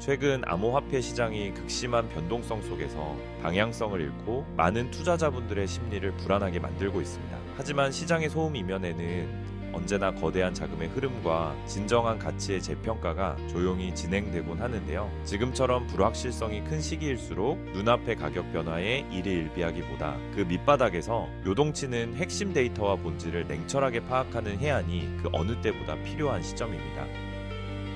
최근 암호화폐 시장이 극심한 변동성 속에서 방향성을 잃고 많은 투자자분들의 심리를 불안하게 만들고 있습니다. 하지만 시장의 소음 이면에는 언제나 거대한 자금의 흐름과 진정한 가치의 재평가가 조용히 진행되곤 하는데요. 지금처럼 불확실성이 큰 시기일수록 눈앞의 가격 변화에 일희일비하기보다 그 밑바닥에서 요동치는 핵심 데이터와 본질을 냉철하게 파악하는 해안이 그 어느 때보다 필요한 시점입니다.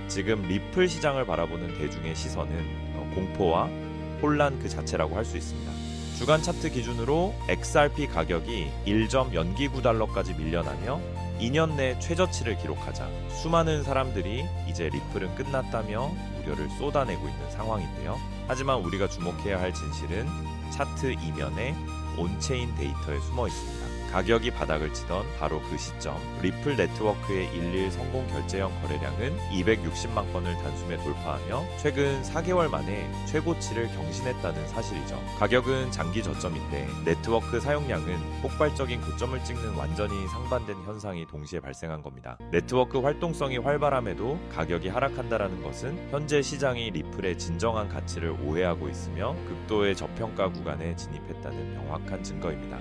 지금 리플 시장을 바라보는 대중의 시선은 공포와 혼란 그 자체라고 할 수 있습니다. 주간 차트 기준으로 XRP 가격이 1.09달러까지 밀려나며 2년 내 최저치를 기록하자 수많은 사람들이 이제 리플은 끝났다며 우려를 쏟아내고 있는 상황인데요. 하지만 우리가 주목해야 할 진실은 차트 이면에 온체인 데이터에 숨어 있습니다. 가격이 바닥을 치던 바로 그 시점, 리플 네트워크의 11 성공 결제형 거래량은 260만 건을 단숨에 돌파하며 최근 4개월 만에 최고치를 경신했다는 사실이죠. 가격은 장기 저점인데 네트워크 사용량은 폭발적인 고점을 찍는 완전히 상반된 현상이 동시에 발생한 겁니다. 네트워크 활동성이 활발함에도 가격이 하락한다는 것은 현재 시장이 리플의 진정한 가치를 오해하고 있으며 극도의 저평가 구간에 진입했다는 명확한 증거입니다.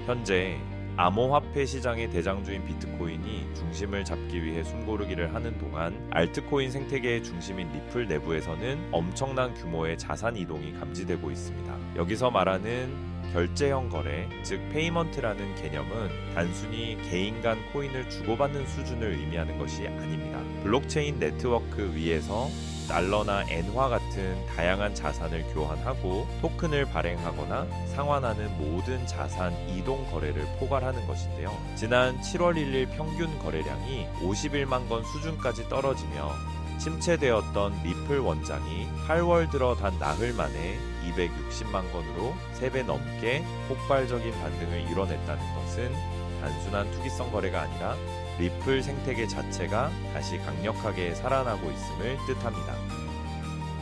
현재 암호화폐 시장의 대장주인 비트코인이 중심을 잡기 위해 숨고르기를 하는 동안 알트코인 생태계의 중심인 리플 내부에서는 엄청난 규모의 자산 이동이 감지되고 있습니다. 여기서 말하는 결제형 거래, 즉 페이먼트라는 개념은 단순히 개인 간 코인을 주고받는 수준을 의미하는 것이 아닙니다. 블록체인 네트워크 위에서 달러나 엔화 같은 다양한 자산을 교환하고 토큰을 발행하거나 상환하는 모든 자산 이동 거래를 포괄하는 것인데요. 지난 7월 1일 평균 거래량이 51만 건 수준까지 떨어지며 침체되었던 리플 원장이 8월 들어 단 나흘 만에 260만 건으로 3배 넘게 폭발적인 반등을 이뤄냈다는 것은 단순한 투기성 거래가 아니라 리플 생태계 자체가 다시 강력하게 살아나고 있음을 뜻합니다.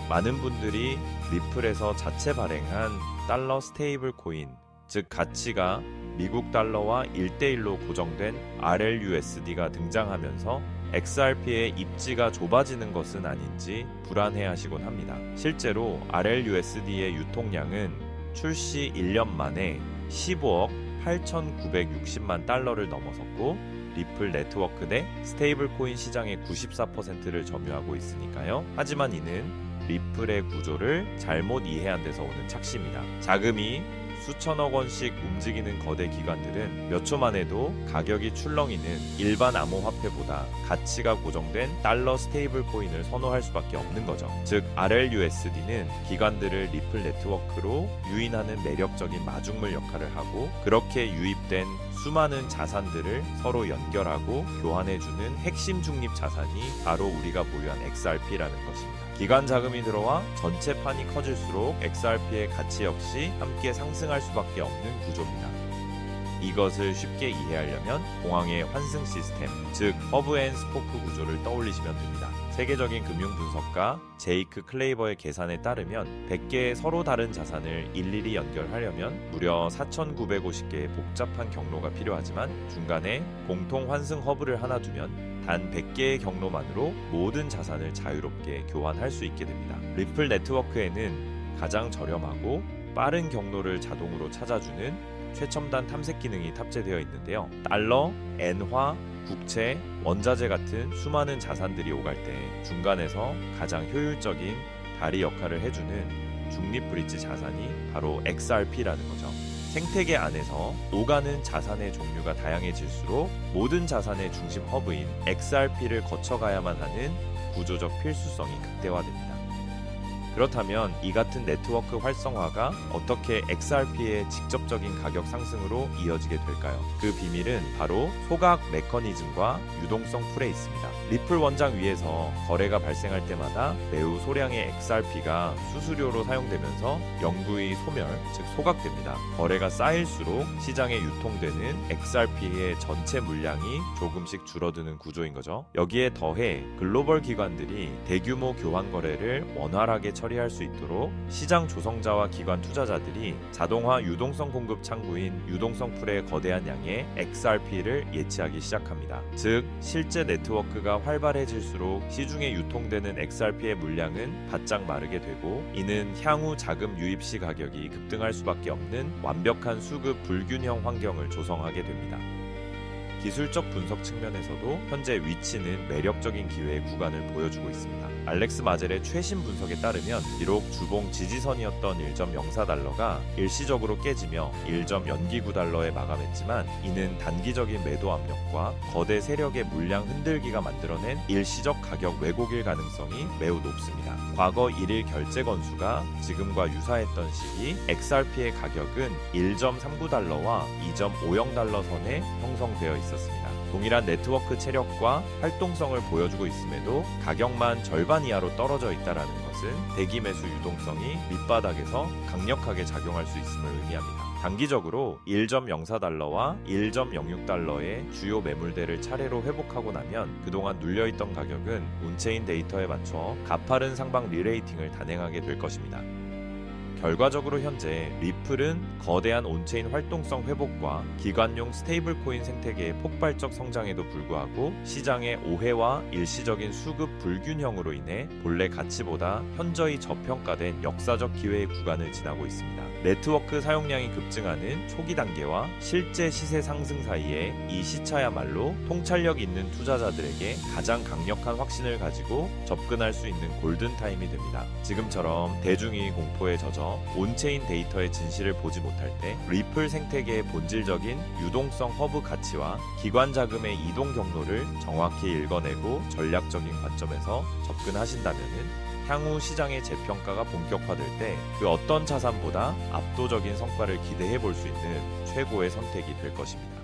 많은 분들이 리플에서 자체 발행한 달러 스테이블 코인, 즉 가치가 미국 달러와 1대1로 고정된 RLUSD가 등장하면서 XRP의 입지가 좁아지는 것은 아닌지 불안해하시곤 합니다. 실제로 RLUSD의 유통량은 출시 1년 만에 15억 8,960만 달러를 넘어섰고 리플 네트워크 내 스테이블 코인 시장의 94%를 점유하고 있으니까요. 하지만 이는 리플의 구조를 잘못 이해한 데서 오는 착시입니다. 자금이 수천억 원씩 움직이는 거대 기관들은 몇 초만 해도 가격이 출렁이는 일반 암호화폐보다 가치가 고정된 달러 스테이블 코인을 선호할 수밖에 없는 거죠. 즉 RLUSD는 기관들을 리플 네트워크로 유인하는 매력적인 마중물 역할을 하고 그렇게 유입된 수많은 자산들을 서로 연결하고 교환해주는 핵심 중립 자산이 바로 우리가 보유한 XRP라는 것입니다. 기관 자금이 들어와 전체 판이 커질수록 XRP의 가치 역시 함께 상승할 수밖에 없는 구조입니다. 이것을 쉽게 이해하려면 공항의 환승 시스템, 즉 허브 앤 스포크 구조를 떠올리시면 됩니다. 세계적인 금융 분석가 제이크 클레이버의 계산에 따르면 100개의 서로 다른 자산을 일일이 연결하려면 무려 4,950개의 복잡한 경로가 필요하지만 중간에 공통 환승 허브를 하나 두면 단 100개의 경로만으로 모든 자산을 자유롭게 교환할 수 있게 됩니다. 리플 네트워크에는 가장 저렴하고 빠른 경로를 자동으로 찾아주는 최첨단 탐색 기능이 탑재되어 있는데요. 달러, 엔화, 국채, 원자재 같은 수많은 자산들이 오갈 때 중간에서 가장 효율적인 다리 역할을 해주는 중립 브릿지 자산이 바로 XRP라는 거죠. 생태계 안에서 오가는 자산의 종류가 다양해질수록 모든 자산의 중심 허브인 XRP를 거쳐가야만 하는 구조적 필수성이 극대화됩니다. 그렇다면 이 같은 네트워크 활성화가 어떻게 XRP의 직접적인 가격 상승으로 이어지게 될까요? 그 비밀은 바로 소각 메커니즘과 유동성 풀에 있습니다. 리플 원장 위에서 거래가 발생할 때마다 매우 소량의 XRP가 수수료로 사용되면서 영구히 소멸, 즉 소각됩니다. 거래가 쌓일수록 시장에 유통되는 XRP의 전체 물량이 조금씩 줄어드는 구조인 거죠. 여기에 더해 글로벌 기관들이 대규모 교환 거래를 원활하게 처리할 수 있도록 시장 조성자와 기관 투자자들이 자동화 유동성 공급 창구인 유동성풀의 거대한 양의 XRP를 예치하기 시작합니다. 즉 실제 네트워크가 활발해질수록 시중에 유통되는 XRP의 물량은 바짝 마르게 되고 이는 향후 자금 유입 시 가격이 급등할 수밖에 없는 완벽한 수급 불균형 환경을 조성하게 됩니다. 기술적 분석 측면에서도 현재 위치는 매력적인 기회의 구간을 보여주고 있습니다. 알렉스 마젤의 최신 분석에 따르면 비록 주봉 지지선이었던 1.04달러가 일시적으로 깨지며 1.09달러에 마감했지만 이는 단기적인 매도 압력과 거대 세력의 물량 흔들기가 만들어낸 일시적 가격 왜곡일 가능성이 매우 높습니다. 과거 1일 결제 건수가 지금과 유사했던 시기 XRP의 가격은 1.39달러와 2.50달러 선에 형성되어 있었습니다. 동일한 네트워크 체력과 활동성을 보여주고 있음에도 가격만 절반 이하로 떨어져 있다는 것은 대기 매수 유동성이 밑바닥에서 강력하게 작용할 수 있음을 의미합니다. 단기적으로 1.04달러와 1.06달러의 주요 매물대를 차례로 회복하고 나면 그동안 눌려있던 가격은 온체인 데이터에 맞춰 가파른 상방 리레이팅을 단행하게 될 것입니다. 결과적으로 현재 리플은 거대한 온체인 활동성 회복과 기관용 스테이블 코인 생태계의 폭발적 성장에도 불구하고 시장의 오해와 일시적인 수급 불균형으로 인해 본래 가치보다 현저히 저평가된 역사적 기회의 구간을 지나고 있습니다. 네트워크 사용량이 급증하는 초기 단계와 실제 시세 상승 사이에 이 시차야말로 통찰력 있는 투자자들에게 가장 강력한 확신을 가지고 접근할 수 있는 골든타임이 됩니다. 지금처럼 대중이 공포에 젖어 온체인 데이터의 진실을 보지 못할 때 리플 생태계의 본질적인 유동성 허브 가치와 기관 자금의 이동 경로를 정확히 읽어내고 전략적인 관점에서 접근하신다면은 향후 시장의 재평가가 본격화될 때 그 어떤 자산보다 압도적인 성과를 기대해 볼 수 있는 최고의 선택이 될 것입니다.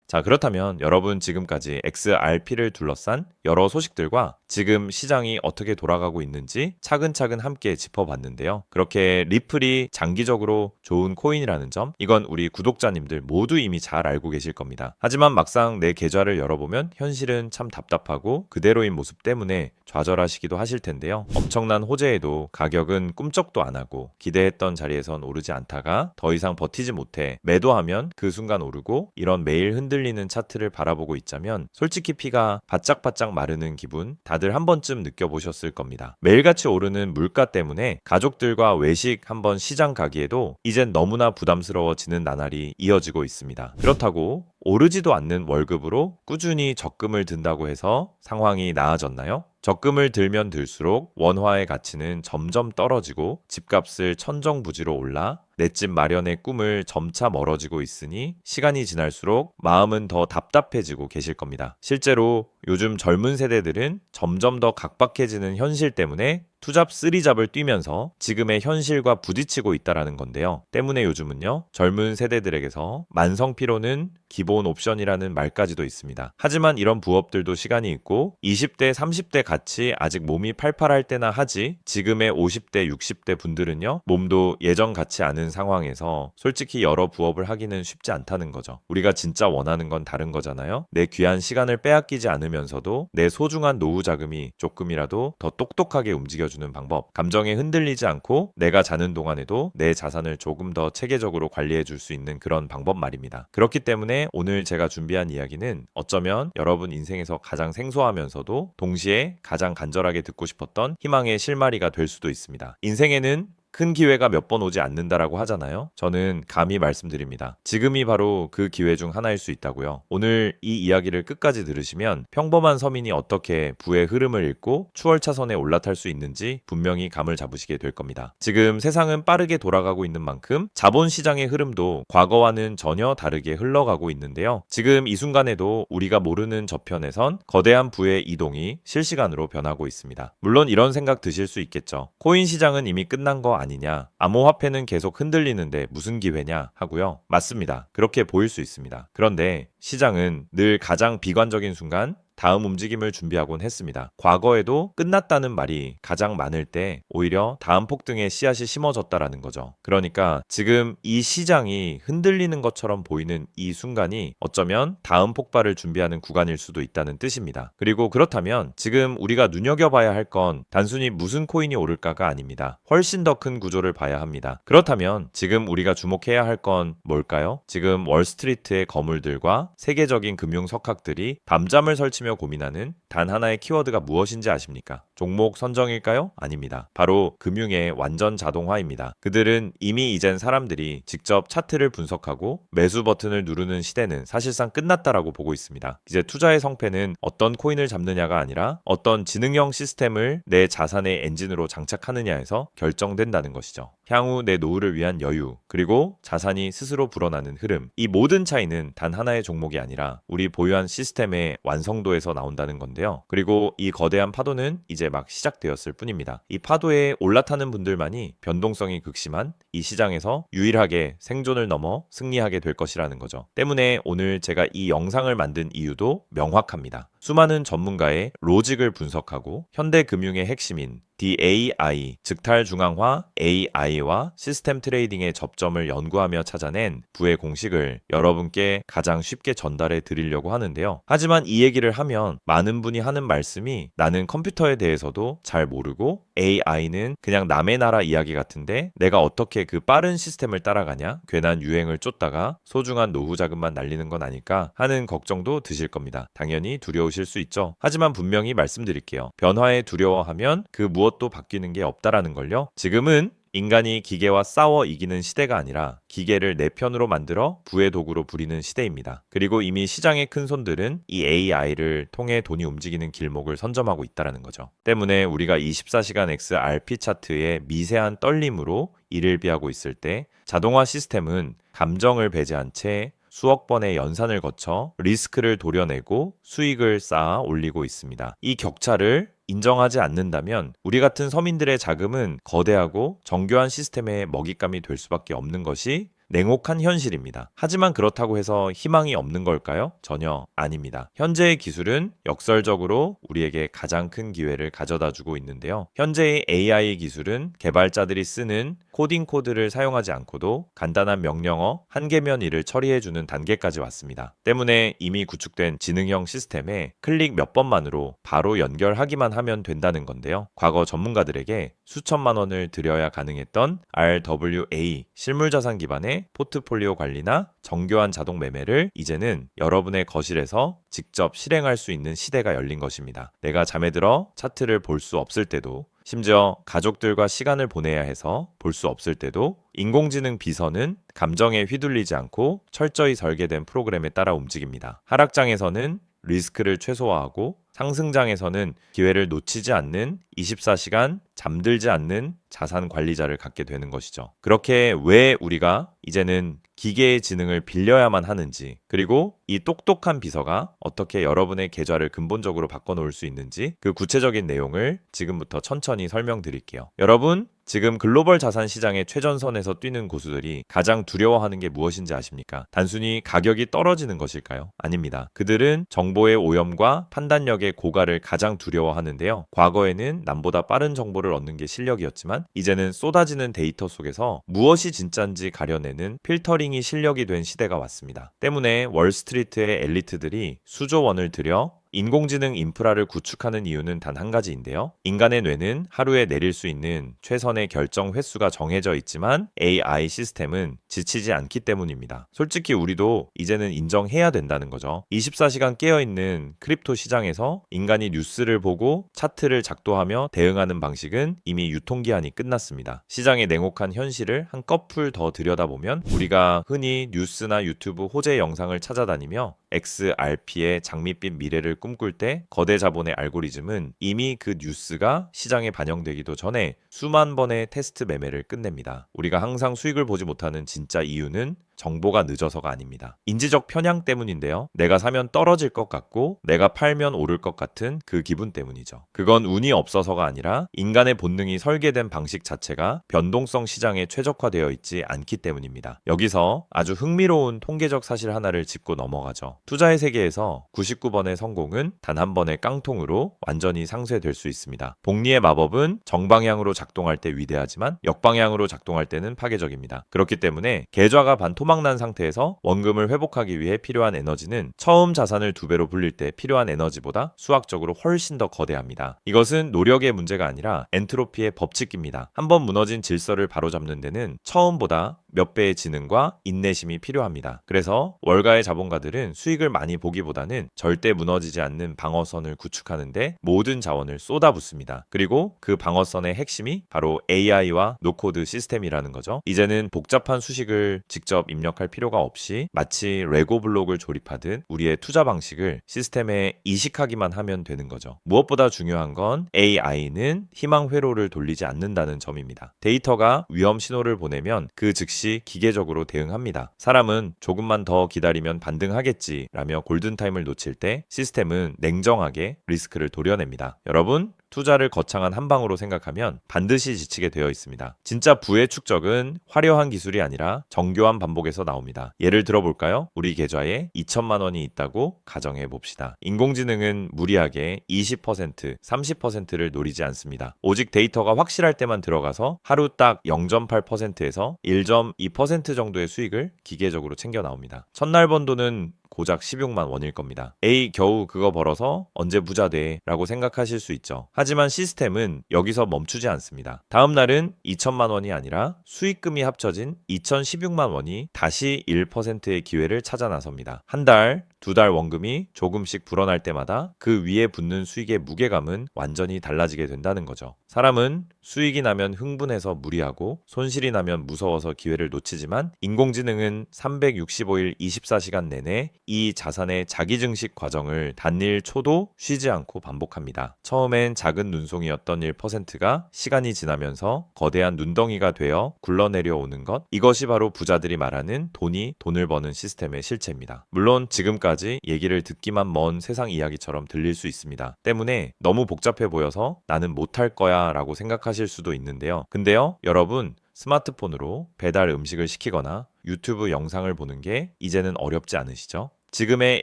자, 그렇다면 여러분 지금까지 XRP를 둘러싼 여러 소식들과 지금 시장이 어떻게 돌아가고 있는지 차근차근 함께 짚어봤는데요. 그렇게 리플이 장기적으로 좋은 코인이라는 점, 이건 우리 구독자님들 모두 이미 잘 알고 계실 겁니다. 하지만 막상 내 계좌를 열어보면 현실은 참 답답하고 그대로인 모습 때문에 좌절하시기도 하실 텐데요. 엄청난 호재에도 가격은 꿈쩍도 안 하고 기대했던 자리에선 오르지 않다가 더 이상 버티지 못해 매도하면 그 순간 오르고 이런 매일 흔들리는 차트를 바라보고 있자면 솔직히 피가 바짝바짝 마르는 기분 다들 한 번쯤 느껴보셨을 겁니다. 매일같이 오르는 물가 때문에 가족들과 외식 한번 시장 가기에도 이젠 너무나 부담스러워지는 나날이 이어지고 있습니다. 그렇다고 오르지도 않는 월급으로 꾸준히 적금을 든다고 해서 상황이 나아졌나요? 적금을 들면 들수록 원화의 가치는 점점 떨어지고 집값을 천정부지로 올라 내 집 마련의 꿈을 점차 멀어지고 있으니 시간이 지날수록 마음은 더 답답해지고 계실 겁니다. 실제로 요즘 젊은 세대들은 점점 더 각박해지는 현실 때문에 투잡 쓰리잡을 뛰면서 지금의 현실과 부딪히고 있다라는 건데요. 때문에 요즘은요, 젊은 세대들에게서 만성 피로는 기본 옵션이라는 말까지도 있습니다. 하지만 이런 부업들도 시간이 있고 20대, 30대 같이 아직 몸이 팔팔할 때나 하지 지금의 50대, 60대 분들은요, 몸도 예전 같지 않은 상황에서 솔직히 여러 부업을 하기는 쉽지 않다는 거죠. 우리가 진짜 원하는 건 다른 거잖아요. 내 귀한 시간을 빼앗기지 않으면서도 내 소중한 노후 자금이 조금이라도 더 똑똑하게 움직여주는 방법, 감정에 흔들리지 않고 내가 자는 동안에도 내 자산을 조금 더 체계적으로 관리해 줄 수 있는 그런 방법 말입니다. 그렇기 때문에 오늘 제가 준비한 이야기는 어쩌면 여러분 인생에서 가장 생소하면서도 동시에 가장 간절하게 듣고 싶었던 희망의 실마리가 될 수도 있습니다. 인생에는 큰 기회가 몇 번 오지 않는다라고 하잖아요. 저는 감히 말씀드립니다. 지금이 바로 그 기회 중 하나일 수 있다고요. 오늘 이 이야기를 끝까지 들으시면 평범한 서민이 어떻게 부의 흐름을 읽고 추월차선에 올라탈 수 있는지 분명히 감을 잡으시게 될 겁니다. 지금 세상은 빠르게 돌아가고 있는 만큼 자본시장의 흐름도 과거와는 전혀 다르게 흘러가고 있는데요. 지금 이 순간에도 우리가 모르는 저편에선 거대한 부의 이동이 실시간으로 변하고 있습니다. 물론 이런 생각 드실 수 있겠죠. 코인 시장은 이미 끝난 거 아니냐, 암호화폐는 계속 흔들리는데 무슨 기회냐 하고요. 맞습니다. 그렇게 보일 수 있습니다. 그런데 시장은 늘 가장 비관적인 순간 다음 움직임을 준비하곤 했습니다. 과거에도 끝났다는 말이 가장 많을 때 오히려 다음 폭등의 씨앗이 심어졌다라는 거죠. 그러니까 지금 이 시장이 흔들리는 것처럼 보이는 이 순간이 어쩌면 다음 폭발을 준비하는 구간일 수도 있다는 뜻입니다. 그리고 그렇다면 지금 우리가 눈여겨봐야 할 건 단순히 무슨 코인이 오를까가 아닙니다. 훨씬 더 큰 구조를 봐야 합니다. 그렇다면 지금 우리가 주목해야 할 건 뭘까요? 지금 월스트리트의 거물들과 세계적인 금융 석학들이 밤잠을 설치며 고민하는 단 하나의 키워드가 무엇인지 아십니까? 종목 선정일까요? 아닙니다. 바로 금융의 완전 자동화입니다. 그들은 이미 이젠 사람들이 직접 차트를 분석하고 매수 버튼을 누르는 시대는 사실상 끝났다라고 보고 있습니다. 이제 투자의 성패는 어떤 코인을 잡느냐가 아니라 어떤 지능형 시스템을 내 자산의 엔진으로 장착하느냐에서 결정된다는 것이죠. 향후 내 노후를 위한 여유, 그리고 자산이 스스로 불어나는 흐름, 이 모든 차이는 단 하나의 종목이 아니라 우리 보유한 시스템의 완성도에서 나온다는 건데요. 그리고 이 거대한 파도는 이제 막 시작되었을 뿐입니다. 이 파도에 올라타는 분들만이 변동성이 극심한 이 시장에서 유일하게 생존을 넘어 승리하게 될 것이라는 거죠. 때문에 오늘 제가 이 영상을 만든 이유도 명확합니다. 수많은 전문가의 로직을 분석하고 현대 금융의 핵심인 DAI, 즉 탈중앙화 AI와 시스템 트레이딩의 접점을 연구하며 찾아낸 부의 공식을 여러분께 가장 쉽게 전달해 드리려고 하는데요. 하지만 이 얘기를 하면 많은 분이 하는 말씀이 나는 컴퓨터에 대해서도 잘 모르고 AI는 그냥 남의 나라 이야기 같은데 내가 어떻게 그 빠른 시스템을 따라가냐? 괜한 유행을 쫓다가 소중한 노후 자금만 날리는 건 아닐까 하는 걱정도 드실 겁니다. 당연히 두려우실 수 있죠. 하지만 분명히 말씀드릴게요. 변화에 두려워하면 그 무엇도 바뀌는 게 없다라는 걸요. 지금은 인간이 기계와 싸워 이기는 시대가 아니라 기계를 내 편으로 만들어 부의 도구로 부리는 시대입니다. 그리고 이미 시장의 큰손들은 이 AI를 통해 돈이 움직이는 길목을 선점하고 있다는 거죠. 때문에 우리가 24시간 XRP 차트의 미세한 떨림으로 이를 비하고 있을 때 자동화 시스템은 감정을 배제한 채 수억 번의 연산을 거쳐 리스크를 도려내고 수익을 쌓아 올리고 있습니다. 이 격차를 인정하지 않는다면 우리 같은 서민들의 자금은 거대하고 정교한 시스템의 먹잇감이 될 수밖에 없는 것이 냉혹한 현실입니다. 하지만 그렇다고 해서 희망이 없는 걸까요? 전혀 아닙니다. 현재의 기술은 역설적으로 우리에게 가장 큰 기회를 가져다주고 있는데요. 현재의 AI 기술은 개발자들이 쓰는 코딩 코드를 사용하지 않고도 간단한 명령어 한 개면 일을 처리해주는 단계까지 왔습니다. 때문에 이미 구축된 지능형 시스템에 클릭 몇 번만으로 바로 연결하기만 하면 된다는 건데요. 과거 전문가들에게 수천만 원을 들여야 가능했던 RWA 실물자산 기반의 포트폴리오 관리나 정교한 자동 매매를 이제는 여러분의 거실에서 직접 실행할 수 있는 시대가 열린 것입니다. 내가 잠에 들어 차트를 볼 수 없을 때도, 심지어 가족들과 시간을 보내야 해서 볼 수 없을 때도 인공지능 비서는 감정에 휘둘리지 않고 철저히 설계된 프로그램에 따라 움직입니다. 하락장에서는 리스크를 최소화하고 상승장에서는 기회를 놓치지 않는 24시간 잠들지 않는 자산 관리자를 갖게 되는 것이죠. 그렇게 왜 우리가 이제는 기계의 지능을 빌려야만 하는지, 그리고 이 똑똑한 비서가 어떻게 여러분의 계좌를 근본적으로 바꿔놓을 수 있는지 그 구체적인 내용을 지금부터 천천히 설명드릴게요. 여러분, 지금 글로벌 자산 시장의 최전선에서 뛰는 고수들이 가장 두려워하는 게 무엇인지 아십니까? 단순히 가격이 떨어지는 것일까요? 아닙니다. 그들은 정보의 오염과 판단력의 고갈을 가장 두려워하는데요. 과거에는 남보다 빠른 정보를 얻는 게 실력이었지만 이제는 쏟아지는 데이터 속에서 무엇이 진짜인지 가려내는 필터링이 실력이 된 시대가 왔습니다. 때문에 월스트리트의 엘리트들이 수조 원을 들여 인공지능 인프라를 구축하는 이유는 단 한 가지인데요. 인간의 뇌는 하루에 내릴 수 있는 최선의 결정 횟수가 정해져 있지만 AI 시스템은 지치지 않기 때문입니다. 솔직히 우리도 이제는 인정해야 된다는 거죠. 24시간 깨어있는 크립토 시장에서 인간이 뉴스를 보고 차트를 작도하며 대응하는 방식은 이미 유통기한이 끝났습니다. 시장의 냉혹한 현실을 한꺼풀 더 들여다보면 우리가 흔히 뉴스나 유튜브 호재 영상을 찾아다니며 XRP의 장밋빛 미래를 꿈꿀 때 거대 자본의 알고리즘은 이미 그 뉴스가 시장에 반영되기도 전에 수만 번의 테스트 매매를 끝냅니다. 우리가 항상 수익을 보지 못하는 진짜 이유는 정보가 늦어서가 아닙니다. 인지적 편향 때문인데요. 내가 사면 떨어질 것 같고 내가 팔면 오를 것 같은 그 기분 때문이죠. 그건 운이 없어서가 아니라 인간의 본능이 설계된 방식 자체가 변동성 시장에 최적화되어 있지 않기 때문입니다. 여기서 아주 흥미로운 통계적 사실 하나를 짚고 넘어가죠. 투자의 세계에서 99번의 성공은 단 한 번의 깡통으로 완전히 상쇄될 수 있습니다. 복리의 마법은 정방향으로 작동할 때 위대하지만 역방향으로 작동할 때는 파괴적입니다. 그렇기 때문에 계좌가 반토막난 상태에서 원금을 회복하기 위해 필요한 에너지는 처음 자산을 2배로 불릴 때 필요한 에너지보다 수학적으로 훨씬 더 거대합니다. 이것은 노력의 문제가 아니라 엔트로피의 법칙입니다. 한번 무너진 질서를 바로잡는 데는 처음보다 몇 배의 지능과 인내심이 필요합니다. 그래서 월가의 자본가들은 수익을 많이 보기보다는 절대 무너지지 않는 방어선을 구축하는데 모든 자원을 쏟아붓습니다. 그리고 그 방어선의 핵심이 바로 AI와 노코드 시스템이라는 거죠. 이제는 복잡한 수식을 직접 입력할 필요가 없이 마치 레고 블록을 조립하듯 우리의 투자 방식을 시스템에 이식하기만 하면 되는 거죠. 무엇보다 중요한 건 AI는 희망 회로를 돌리지 않는다는 점입니다. 데이터가 위험 신호를 보내면 그 즉시 기계적으로 대응합니다. 사람은 조금만 더 기다리면 반등하겠지라며 골든타임을 놓칠 때 시스템은 냉정하게 리스크를 도려냅니다. 여러분, 투자를 거창한 한 방으로 생각하면 반드시 지치게 되어 있습니다. 진짜 부의 축적은 화려한 기술이 아니라 정교한 반복에서 나옵니다. 예를 들어볼까요? 우리 계좌에 2천만 원이 있다고 가정해 봅시다. 인공지능은 무리하게 20%, 30%를 노리지 않습니다. 오직 데이터가 확실할 때만 들어가서 하루 딱 0.8%에서 1.2% 정도의 수익을 기계적으로 챙겨 나옵니다. 첫날 번 돈은 고작 16만 원일 겁니다. 에이, 겨우 그거 벌어서 언제 부자 돼? 라고 생각하실 수 있죠. 하지만 시스템은 여기서 멈추지 않습니다. 다음 날은 2천만 원이 아니라 수익금이 합쳐진 2,016만 원이 다시 1%의 기회를 찾아 나섭니다. 한 달, 2달 원금이 조금씩 불어날 때마다 그 위에 붙는 수익의 무게감은 완전히 달라지게 된다는 거죠. 사람은 수익이 나면 흥분해서 무리하고 손실이 나면 무서워서 기회를 놓치지만 인공지능은 365일 24시간 내내 이 자산의 자기증식 과정을 단일 초도 쉬지 않고 반복합니다. 처음엔 작은 눈송이였던 1%가 시간이 지나면서 거대한 눈덩이가 되어 굴러내려오는 것, 이것이 바로 부자들이 말하는 돈이 돈을 버는 시스템의 실체입니다. 물론 지금까지 얘기를 듣기만 먼 세상 이야기처럼 들릴 수 있습니다. 때문에 너무 복잡해 보여서 나는 못할 거야 라고 생각하실 수도 있는데요. 근데요, 여러분, 스마트폰으로 배달 음식을 시키거나 유튜브 영상을 보는 게 이제는 어렵지 않으시죠? 지금의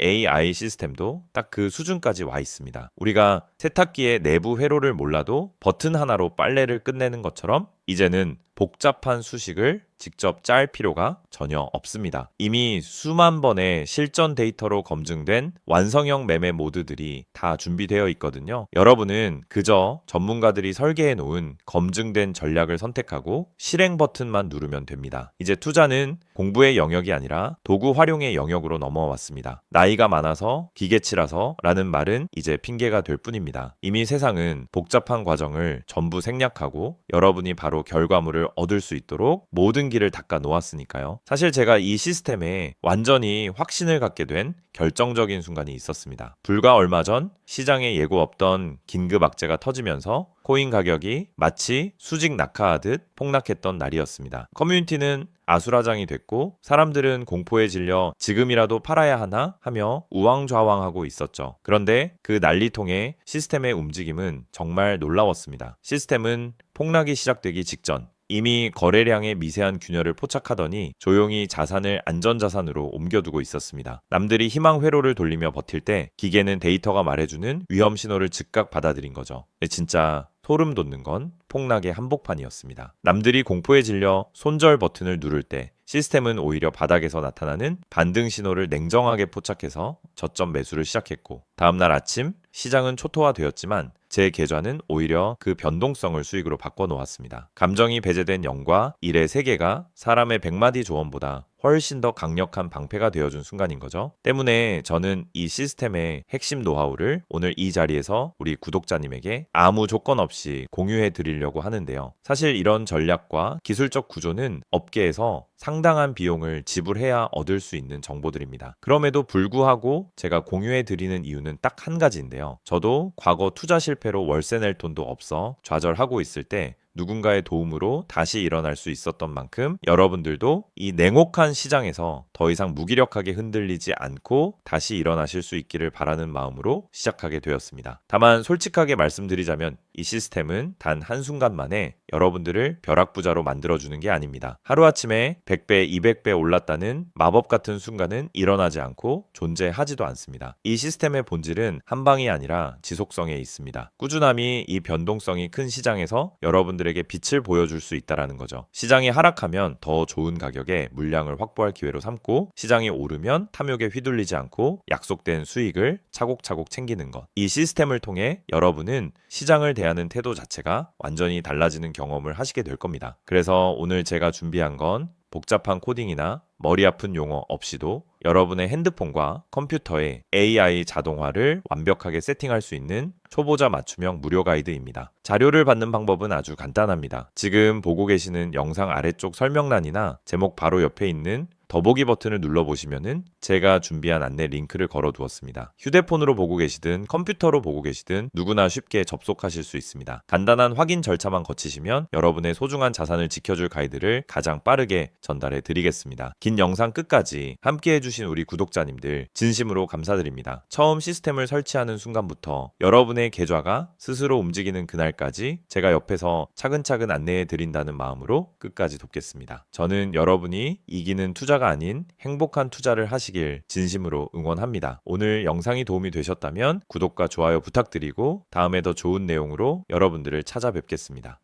AI 시스템도 딱 그 수준까지 와 있습니다. 우리가 세탁기의 내부 회로를 몰라도 버튼 하나로 빨래를 끝내는 것처럼 이제는 복잡한 수식을 직접 짤 필요가 전혀 없습니다. 이미 수만 번의 실전 데이터로 검증된 완성형 매매 모드들이 다 준비되어 있거든요. 여러분은 그저 전문가들이 설계해 놓은 검증된 전략을 선택하고 실행 버튼만 누르면 됩니다. 이제 투자는 공부의 영역이 아니라 도구 활용의 영역으로 넘어왔습니다. 나이가 많아서 기계치라서 라는 말은 이제 핑계가 될 뿐입니다. 이미 세상은 복잡한 과정을 전부 생략하고 여러분이 바로 결과물을 얻을 수 있도록 모든 길을 닦아 놓았으니까요. 사실 제가 이 시스템에 완전히 확신을 갖게 된 결정적인 순간이 있었습니다. 불과 얼마 전 시장에 예고 없던 긴급 악재가 터지면서 코인 가격이 마치 수직 낙하하듯 폭락했던 날이었습니다. 커뮤니티는 아수라장이 됐고 사람들은 공포에 질려 지금이라도 팔아야 하나 하며 우왕좌왕하고 있었죠. 그런데 그 난리통의 시스템의 움직임은 정말 놀라웠습니다. 시스템은 폭락이 시작되기 직전 이미 거래량의 미세한 균열을 포착하더니 조용히 자산을 안전자산으로 옮겨두고 있었습니다. 남들이 희망 회로를 돌리며 버틸 때 기계는 데이터가 말해주는 위험 신호를 즉각 받아들인 거죠. 진짜 소름 돋는 건 폭락의 한복판이었습니다. 남들이 공포에 질려 손절 버튼을 누를 때 시스템은 오히려 바닥에서 나타나는 반등 신호를 냉정하게 포착해서 저점 매수를 시작했고 다음날 아침 시장은 초토화되었지만 제 계좌는 오히려 그 변동성을 수익으로 바꿔놓았습니다. 감정이 배제된 0과 1의 세계가 사람의 100마디 조언보다 훨씬 더 강력한 방패가 되어준 순간인 거죠. 때문에 저는 이 시스템의 핵심 노하우를 오늘 이 자리에서 우리 구독자님에게 아무 조건 없이 공유해 드리려고 하는데요. 사실 이런 전략과 기술적 구조는 업계에서 상당한 비용을 지불해야 얻을 수 있는 정보들입니다. 그럼에도 불구하고 제가 공유해 드리는 이유는 딱 한 가지인데요. 저도 과거 투자 실패로 월세 낼 돈도 없어 좌절하고 있을 때 누군가의 도움으로 다시 일어날 수 있었던 만큼 여러분들도 이 냉혹한 시장에서 더 이상 무기력하게 흔들리지 않고 다시 일어나실 수 있기를 바라는 마음으로 시작하게 되었습니다. 다만 솔직하게 말씀드리자면 이 시스템은 단 한순간 만에 여러분들을 벼락부자로 만들어주는 게 아닙니다. 하루아침에 100배, 200배 올랐다는 마법 같은 순간은 일어나지 않고 존재하지도 않습니다. 이 시스템의 본질은 한 방이 아니라 지속성에 있습니다. 꾸준함이 이 변동성이 큰 시장에서 여러분들에게 빛을 보여줄 수 있다는 거죠. 시장이 하락하면 더 좋은 가격에 물량을 확보할 기회로 삼고 시장이 오르면 탐욕에 휘둘리지 않고 약속된 수익을 차곡차곡 챙기는 것. 이 시스템을 통해 여러분은 시장을 대하는 태도 자체가 완전히 달라지는 경험을 하시게 될 겁니다. 그래서 오늘 제가 준비한 건 복잡한 코딩이나 머리 아픈 용어 없이도 여러분의 핸드폰과 컴퓨터에 AI 자동화를 완벽하게 세팅할 수 있는 초보자 맞춤형 무료 가이드입니다. 자료를 받는 방법은 아주 간단합니다. 지금 보고 계시는 영상 아래쪽 설명란이나 제목 바로 옆에 있는 더보기 버튼을 눌러보시면은 제가 준비한 안내 링크를 걸어 두었습니다. 휴대폰으로 보고 계시든 컴퓨터로 보고 계시든 누구나 쉽게 접속하실 수 있습니다. 간단한 확인 절차만 거치시면 여러분의 소중한 자산을 지켜줄 가이드를 가장 빠르게 전달해 드리겠습니다. 긴 영상 끝까지 함께 해주신 우리 구독자님들 진심으로 감사드립니다. 처음 시스템을 설치하는 순간부터 여러분의 계좌가 스스로 움직이는 그날까지 제가 옆에서 차근차근 안내해 드린다는 마음으로 끝까지 돕겠습니다. 저는 여러분이 이기는 투자가 아닌 행복한 투자를 하시길 진심으로 응원합니다. 오늘 영상이 도움이 되셨다면 구독과 좋아요 부탁드리고 다음에 더 좋은 내용으로 여러분들을 찾아뵙겠습니다.